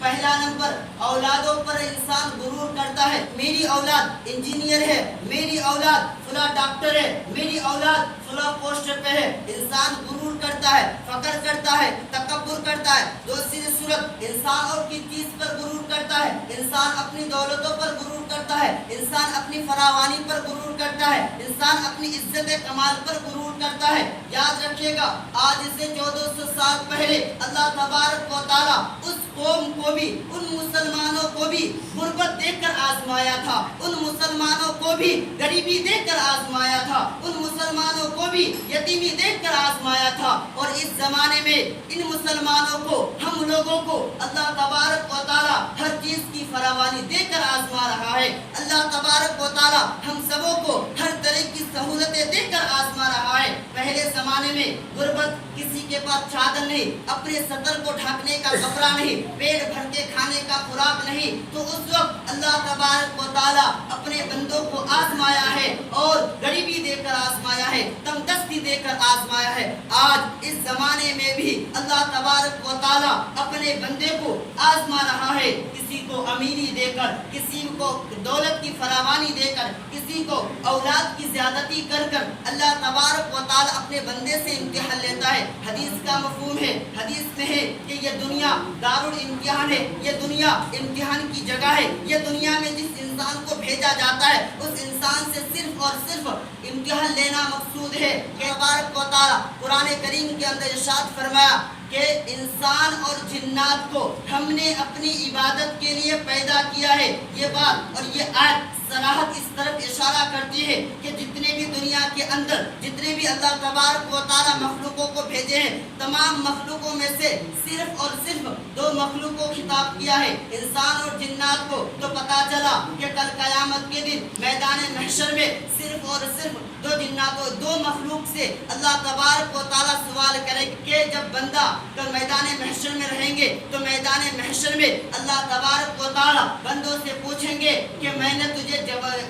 پہلا نمبر اولادوں پر انسان غرور کرتا ہے، میری اولاد انجینئر ہے، میری اولاد فلاں ڈاکٹر ہے، میری اولاد فلاں پوسٹ پہ ہے۔ انسان غرور کرتا ہے، فخر کرتا ہے، تکبر کرتا ہے۔ دوسری صورت انسان اور کی چیز پر غرور کرتا ہے، انسان اپنی دولتوں پر غرور کرتا ہے، انسان اپنی فراوانی پر غرور کرتا ہے، انسان اپنی عزت کمال پر غرور کرتا ہے۔ یاد رکھیے گا، آج سے 1400 سال پہلے اللہ تبارک و تعالیٰ اس قوم کو بھی، ان مسلمانوں کو بھی غربت دیکھ کر آزمایا تھا، ان مسلمانوں کو بھی غریبی دیکھ کر آزمایا تھا، ان مسلمانوں کو بھی یتیمی دیکھ کر آزمایا تھا۔ اور اس زمانے میں ان مسلمانوں کو، ہم لوگوں کو اللہ تبارک و تعالیٰ ہر چیز کی فراوانی دے کر آزما رہا ہے۔ اللہ تبارک و تعالیٰ ہم سبوں کو ہر طرح کی سہولتیں دے کر آزما رہا ہے۔ پہلے زمانے میں غربت، کسی کے پاس چادر نہیں، اپنے سطر کو ڈھانکنے کا کپڑا نہیں، پیٹ بھر کے کھانے کا خوراک نہیں، تو اس وقت اللہ تبارک و تعالیٰ اپنے بندوں کو آزمایا ہے اور غریبی دے کر آزمایا ہے، تنگ دستی دے کر آزمایا ہے۔ آج اس زمانے میں بھی اللہ تبارک و تعالیٰ اپنے بندے کو آزما رہا ہے، کسی کو امیری دے کر، کسی کو دولت کی فراوانی دے کر، کسی کو اولاد کی زیادتی کر کر اللہ تبارک و تعالیٰ اپنے بندے سے امتحان لیتا ہے۔ حدیث کا مفہوم ہے، حدیث میں ہے کہ یہ دنیا دارالامتحان ہے، یہ دنیا امتحان کی جگہ ہے۔ یہ دنیا میں جس انسان کو بھیجا جاتا ہے، اس انسان سے صرف اور صرف امتحان لینا مقصود ہے۔ کہ تبارک و تعالیٰ قرآن کریم کے اندر ارشاد فرمایا کہ انسان اور جنات کو ہم نے اپنی عبادت کے لیے پیدا کیا ہے۔ یہ بات اور یہ آیت صراحت اس طرف اشارہ کرتی ہے کہ جتنے بھی دنیا کے اندر جتنے بھی اللہ تبارک و تعالیٰ مخلوقوں کو بھیجے ہیں، تمام مخلوقوں میں سے صرف اور صرف 2 مخلوق کو خطاب کیا ہے، انسان اور جنات کو۔ تو پتا چلا کہ کل قیامت کے دن میدان محشر میں صرف اور صرف 2 مخلوق سے اللہ تبارک و تعالیٰ سوال کرے کہ جب بندہ کل میدان محشر میں رہیں گے تو میدان محشر میں اللہ تبارک و تعالیٰ بندوں سے پوچھیں گے کہ میں نے تجھے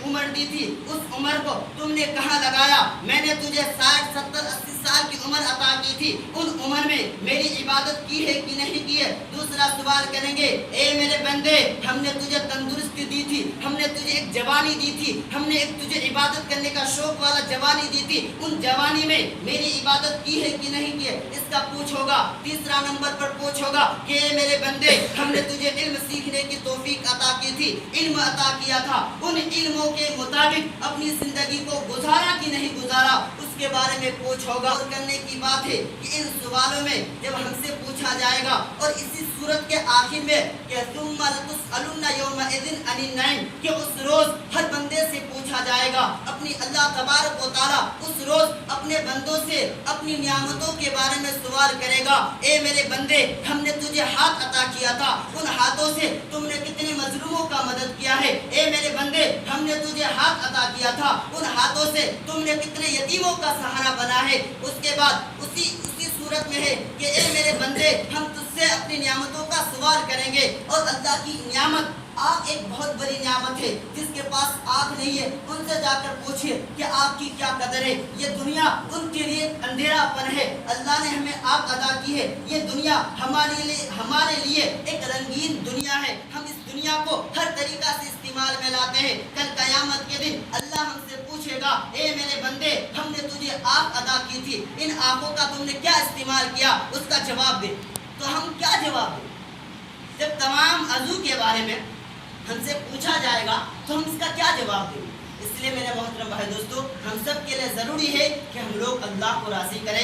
عمر دی تھی، اس عمر کو تم نے کہاں لگایا؟ میں نے تجھے 60 70 80 سال کی عمر عطا کی تھی، ان عمر میں میری عبادت کی ہے کہ نہیں کی ہے؟ دوسرا سوال کریں گے، اے میرے بندے، ہم نے تجھے تندرستی دی تھی، ہم نے تجھے ایک جوانی دی تھی، ہم نے ایک تجھے عبادت کرنے کا شوق والا جوانی دی تھی، ان جوانی میں میری عبادت کی ہے کہ نہیں کی ہے؟ اس کا پوچھ ہوگا۔ تیسرا نمبر پر پوچھ ہوگا کہ اے میرے بندے، ہم نے تجھے علم سیکھنے کی توفیق عطا کی تھی، علم عطا کیا تھا، ان علموں کے مطابق اپنی زندگی کو گزارا کہ نہیں گزارا؟ اس کے بارے میں پوچھ ہوگا۔ اور کرنے کی بات ہے کہ ان سوالوں میں جب ہم سے پوچھا جائے گا اور اسی صورت کے آخر میں کہ ثم لتسألن یومئذ عن النعیم، کہ اس روز ہر بندے سے پوچھا جائے گا، اپنی اللہ تبارک و تعالیٰ اس روز اپنے بندوں سے اپنی نعمتوں کے بارے میں سوال کرے گا۔ اے میرے بندے، ہم نے تجھے ہاتھ عطا کیا تھا، ان ہاتھوں سے تم نے کتنے مظلوموں کا مدد کیا ہے؟ اے میرے بندے، ہم نے تجھے ہاتھ عطا کیا تھا، ان ہاتھوں سے تم نے کتنے یتیموں کا سہارا بنا ہے؟ اس کے بعد اسی صورت میں ہے کہ اے میرے بندے، ہم تجھ سے اپنی نعمتوں کا سوال کریں گے۔ اور اللہ کی نعمت آگ ایک بہت بڑی نعمت ہے، جس کے پاس آگ نہیں ہے ان سے جا کر پوچھئے کہ آگ کی کیا قدر ہے۔ یہ دنیا ان کے لیے اندھیرا پن ہے، اللہ نے ہمیں آگ عطا کی ہے۔ یہ دنیا ہمارے لیے ایک رنگین دنیا ہے، ہم اس دنیا کو ہر طریقہ سے استعمال میں لاتے ہیں۔ کل قیامت کے دن اللہ ہم سے پوچھے گا، اے میرے بندے، ہم نے تجھے آگ عطا کی تھی، ان آگوں کا تم نے کیا استعمال کیا؟ اس کا جواب دے۔ تو ہم کیا جواب دیں جب تمام عضو کے بارے میں ہم سے پوچھا جائے گا؟ تو ہم اس کا کیا جواب دیں؟ اس لیے میرے محترم بھائی دوستو، ہم سب کے لیے ضروری ہے کہ ہم لوگ اللہ کو راضی کریں۔